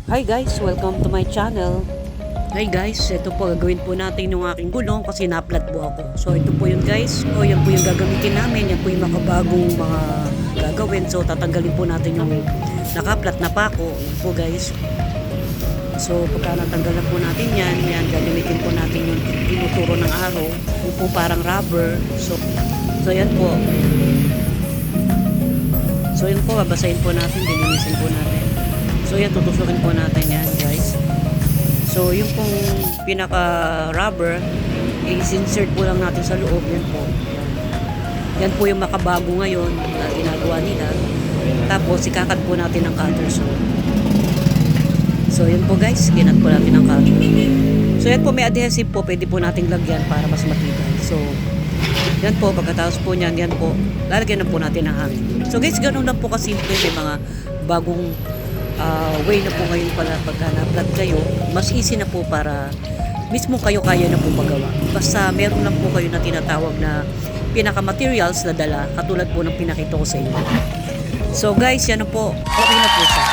Hi guys, welcome to my channel. Hi guys, ito po gagawin po natin yung aking gulong kasi na-flat po ako. So ito po yun guys. O yan po yung gagamitin namin. Yan po yung makabagong mga gagawin. So tatanggalin po natin yung naka-flat na pako. Yan po guys. So pagka natanggalan po natin yan gagamitin po natin yung tinuturo ng araw. Yung po parang rubber. So yan po. So yan po, babasahin po natin, dilinisin po natin. So yan, tutusukin po natin yan guys. So yung pong pinaka rubber, i-insert po lang natin sa loob. Yan po. Yan po yung makabago ngayon na ginagawa nila. Tapos ikakat po natin ng cutter saw. So yan po guys, kinat po natin ng cutter. So yan po, may adhesive po, pwede po nating lagyan para mas matibay. So yan po, pagkatapos po niyan, yan po, lalagyan na po natin ng hangin. So guys, ganun lang po kasimple. May mga bagong way na po ngayon pala pagka na-flat kayo. Mas easy na po para mismo kayo kaya na po magawa. Basta meron lang po kayo na tinatawag na pinaka-materials na dala, katulad po ng pinakita ko sa inyo. So guys, yan na po, okay na po siya.